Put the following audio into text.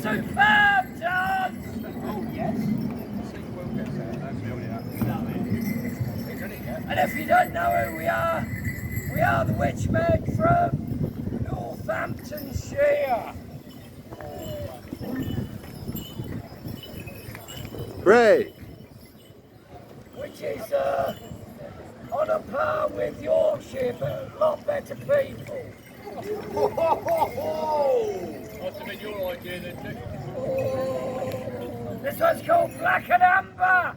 Southampton! Oh, yes. And if you don't know who we are the Witchmen from Northamptonshire. Great. Which is on a par with Yorkshire, but a lot better people. Must have been your idea then, Dick. This one's called Black and Amber.